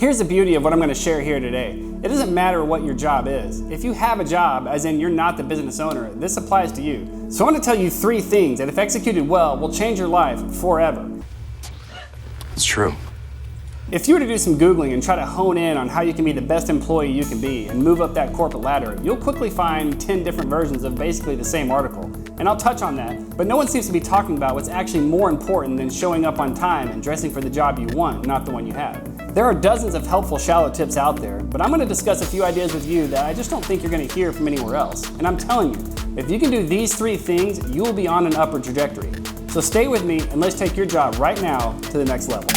Here's the beauty of what I'm going to share here today. It doesn't matter what your job is. If you have a job, as in you're not the business owner, this applies to you. So I want to tell you 3 things that if executed well will change your life forever. It's true. If you were to do some Googling and try to hone in on how you can be the best employee you can be and move up that corporate ladder, you'll quickly find 10 different versions of basically the same article. And I'll touch on that, but no one seems to be talking about what's actually more important than showing up on time and dressing for the job you want, not the one you have. There are dozens of helpful shallow tips out there, but I'm going to discuss a few ideas with you that I just don't think you're going to hear from anywhere else. And I'm telling you, if you can do these 3 things, you will be on an upward trajectory. So stay with me and let's take your job right now to the next level.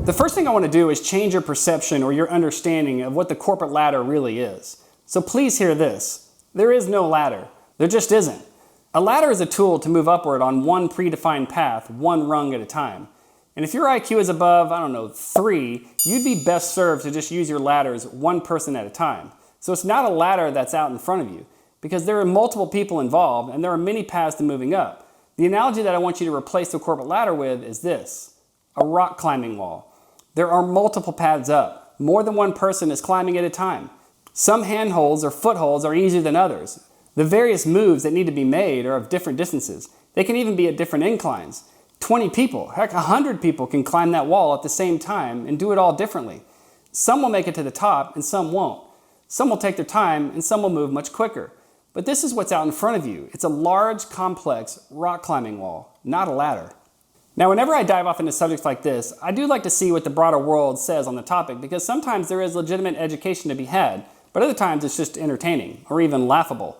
The first thing I want to do is change your perception or your understanding of what the corporate ladder really is. So please hear this. There is no ladder. There just isn't. A ladder is a tool to move upward on one predefined path, one rung at a time. And if your IQ is above, 3, you'd be best served to just use your ladders one person at a time. So it's not a ladder that's out in front of you, because there are multiple people involved and there are many paths to moving up. The analogy that I want you to replace the corporate ladder with is this: a rock climbing wall. There are multiple paths up. More than one person is climbing at a time. Some handholds or footholds are easier than others. The various moves that need to be made are of different distances. They can even be at different inclines. 20 people, heck, 100 people can climb that wall at the same time and do it all differently. Some will make it to the top and some won't. Some will take their time and some will move much quicker. But this is what's out in front of you. It's a large, complex rock climbing wall, not a ladder. Now, whenever I dive off into subjects like this, I do like to see what the broader world says on the topic, because sometimes there is legitimate education to be had, but other times it's just entertaining or even laughable.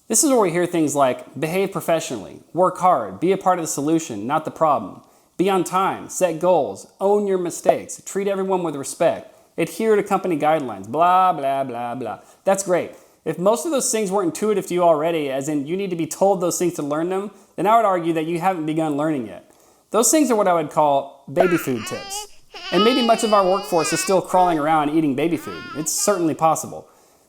This is where we hear things like behave professionally, work hard, be a part of the solution, not the problem, be on time, set goals, own your mistakes, treat everyone with respect, adhere to company guidelines, blah, blah, blah, blah. That's great. If most of those things weren't intuitive to you already, as in you need to be told those things to learn them, then I would argue that you haven't begun learning yet. Those things are what I would call baby food tips. And maybe much of our workforce is still crawling around eating baby food. It's certainly possible.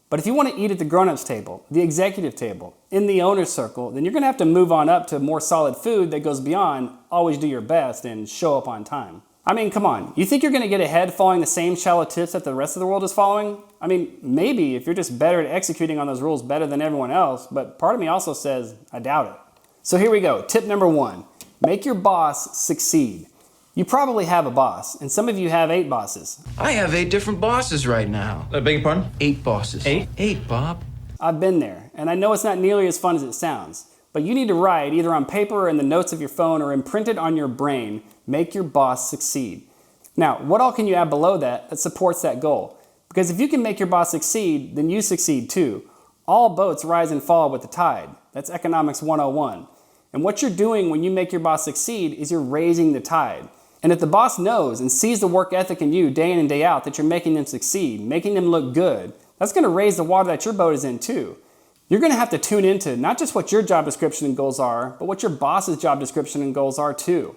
But if you want to eat at the grown-ups table, the executive table, in the owner's circle, then you're going to have to move on up to more solid food that goes beyond always do your best and show up on time. I mean, come on. You think you're going to get ahead following the same shallow tips that the rest of the world is following? I mean, maybe if you're just better at executing on those rules better than everyone else, but part of me also says, I doubt it. So here we go. Tip number 1. Make your boss succeed. You probably have a boss, and some of you have 8 bosses. I have 8 different bosses right now. Beg your pardon? 8 bosses. 8? 8, Bob. I've been there, and I know it's not nearly as fun as it sounds, but you need to write either on paper or in the notes of your phone or imprinted on your brain, make your boss succeed. Now, what all can you add below that supports that goal? Because if you can make your boss succeed, then you succeed too. All boats rise and fall with the tide. That's economics 101. And what you're doing when you make your boss succeed is you're raising the tide. And if the boss knows and sees the work ethic in you day in and day out that you're making them succeed, making them look good, that's going to raise the water that your boat is in too. You're going to have to tune into not just what your job description and goals are, but what your boss's job description and goals are too.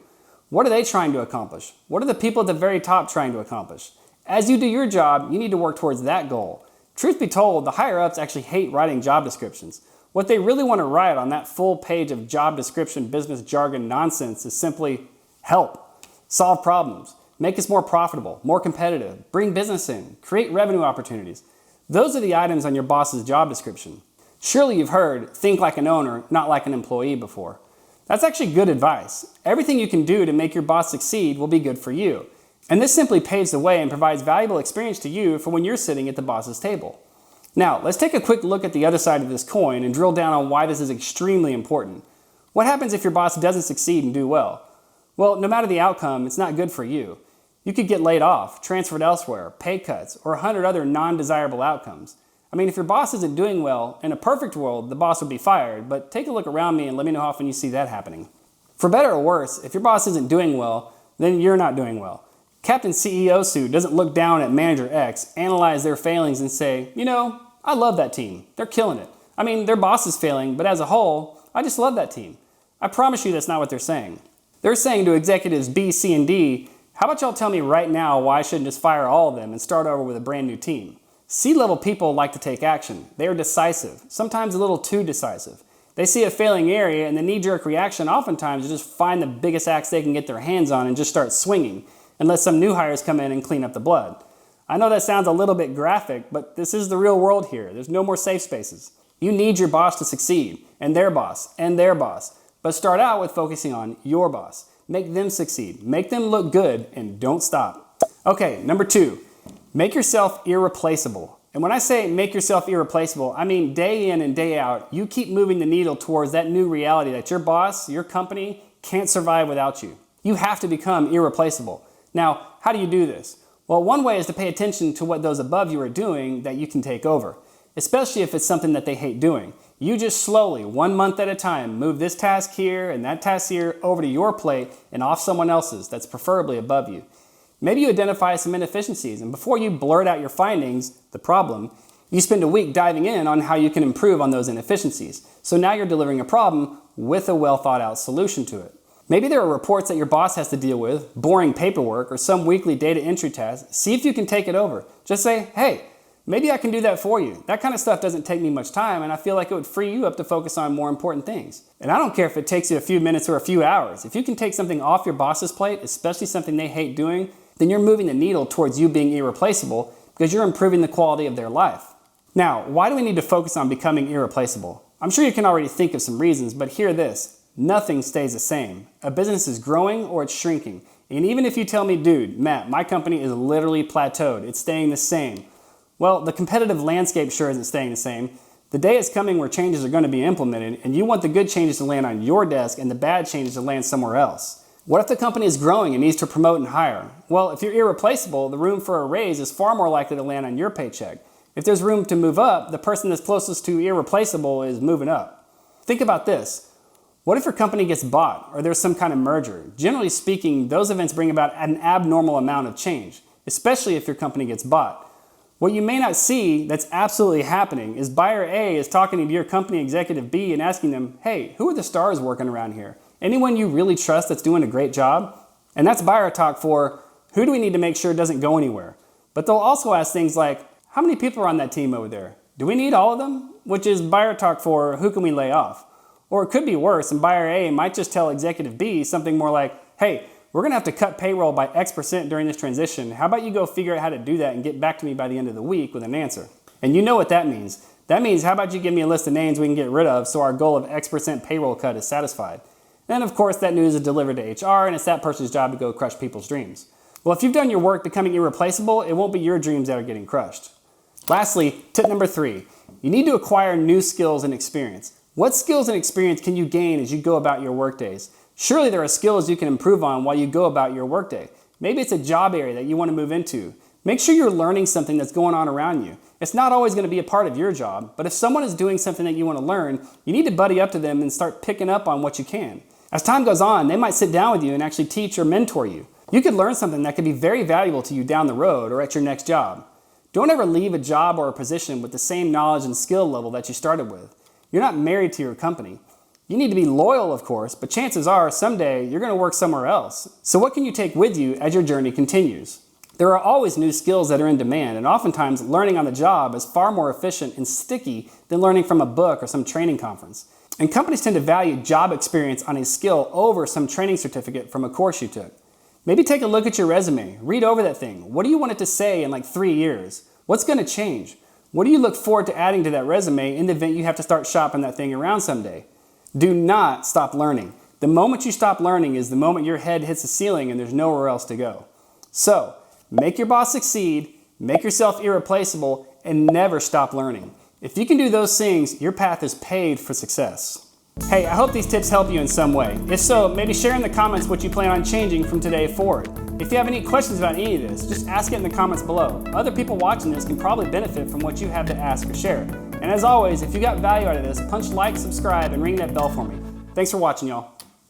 What are they trying to accomplish? What are the people at the very top trying to accomplish? As you do your job, you need to work towards that goal. Truth be told, the higher ups actually hate writing job descriptions. What they really want to write on that full page of job description business jargon nonsense is simply help, solve problems, make us more profitable, more competitive, bring business in, create revenue opportunities. Those are the items on your boss's job description. Surely you've heard think like an owner, not like an employee before. That's actually good advice. Everything you can do to make your boss succeed will be good for you. And this simply paves the way and provides valuable experience to you for when you're sitting at the boss's table. Now, let's take a quick look at the other side of this coin and drill down on why this is extremely important. What happens if your boss doesn't succeed and do well? Well, no matter the outcome, it's not good for you. You could get laid off, transferred elsewhere, pay cuts, or 100 other non-desirable outcomes. I mean, if your boss isn't doing well, in a perfect world, the boss would be fired, but take a look around me and let me know how often you see that happening. For better or worse, if your boss isn't doing well, then you're not doing well. Captain CEO Suit doesn't look down at Manager X, analyze their failings, and say, you know, I love that team. They're killing it. I mean, their boss is failing, but as a whole, I just love that team. I promise you that's not what they're saying. They're saying to executives B, C, and D, How about y'all tell me right now why I shouldn't just fire all of them and start over with a brand new team? C-level people like to take action. They are decisive, sometimes a little too decisive. They see a failing area and the knee-jerk reaction oftentimes is just find the biggest axe they can get their hands on and just start swinging, and let some new hires come in and clean up the blood. I know that sounds a little bit graphic, but this is the real world here. There's no more safe spaces. You need your boss to succeed, and their boss, and their boss. But start out with focusing on your boss. Make them succeed, make them look good, and don't stop. Okay, number 2, make yourself irreplaceable. And when I say make yourself irreplaceable, I mean day in and day out, you keep moving the needle towards that new reality that your boss, your company, can't survive without you. You have to become irreplaceable. Now, how do you do this? Well, one way is to pay attention to what those above you are doing that you can take over, especially if it's something that they hate doing. You just slowly, 1 month at a time, move this task here and that task here over to your plate and off someone else's that's preferably above you. Maybe you identify some inefficiencies, and before you blurt out your findings, the problem, you spend a week diving in on how you can improve on those inefficiencies. So now you're delivering a problem with a well thought out solution to it. Maybe there are reports that your boss has to deal with, boring paperwork, or some weekly data entry task. See if you can take it over. Just say, hey, maybe I can do that for you. That kind of stuff doesn't take me much time, and I feel like it would free you up to focus on more important things. And I don't care if it takes you a few minutes or a few hours. If you can take something off your boss's plate, especially something they hate doing, then you're moving the needle towards you being irreplaceable because you're improving the quality of their life. Now, why do we need to focus on becoming irreplaceable? I'm sure you can already think of some reasons, but hear this. Nothing stays the same. A business is growing or it's shrinking. And even if you tell me, dude, Matt, my company is literally plateaued, it's staying the same. Well, the competitive landscape sure isn't staying the same. The day is coming where changes are going to be implemented, and you want the good changes to land on your desk and the bad changes to land somewhere else. What if the company is growing and needs to promote and hire? Well, if you're irreplaceable, the room for a raise is far more likely to land on your paycheck. If there's room to move up, the person that's closest to irreplaceable is moving up. Think about this. What if your company gets bought or there's some kind of merger? Generally speaking, those events bring about an abnormal amount of change, especially if your company gets bought. What you may not see that's absolutely happening is buyer A is talking to your company executive B and asking them, hey, who are the stars working around here? Anyone you really trust that's doing a great job? And that's buyer talk for who do we need to make sure it doesn't go anywhere? But they'll also ask things like, how many people are on that team over there? Do we need all of them? Which is buyer talk for who can we lay off? Or it could be worse, and buyer A might just tell executive B something more like, hey, we're gonna have to cut payroll by X% during this transition. How about you go figure out how to do that and get back to me by the end of the week with an answer? And you know what that means. That means how about you give me a list of names we can get rid of so our goal of X% payroll cut is satisfied. Then of course that news is delivered to HR and it's that person's job to go crush people's dreams. Well, if you've done your work becoming irreplaceable, it won't be your dreams that are getting crushed. Lastly, tip number 3, you need to acquire new skills and experience. What skills and experience can you gain as you go about your workdays? Surely there are skills you can improve on while you go about your workday. Maybe it's a job area that you want to move into. Make sure you're learning something that's going on around you. It's not always going to be a part of your job, but if someone is doing something that you want to learn, you need to buddy up to them and start picking up on what you can. As time goes on, they might sit down with you and actually teach or mentor you. You could learn something that could be very valuable to you down the road or at your next job. Don't ever leave a job or a position with the same knowledge and skill level that you started with. You're not married to your company. You need to be loyal, of course, but chances are someday you're going to work somewhere else. So what can you take with you as your journey continues? There are always new skills that are in demand, and oftentimes learning on the job is far more efficient and sticky than learning from a book or some training conference. And companies tend to value job experience on a skill over some training certificate from a course you took. Maybe take a look at your resume, read over that thing. What do you want it to say in like 3 years? What's going to change? What do you look forward to adding to that resume in the event you have to start shopping that thing around someday? Do not stop learning. The moment you stop learning is the moment your head hits the ceiling and there's nowhere else to go. So, make your boss succeed, make yourself irreplaceable, and never stop learning. If you can do those things, your path is paved for success. Hey, I hope these tips help you in some way. If so, maybe share in the comments what you plan on changing from today forward. If you have any questions about any of this, just ask it in the comments below. Other people watching this can probably benefit from what you have to ask or share. And as always, if you got value out of this, punch like, subscribe, and ring that bell for me. Thanks for watching, y'all.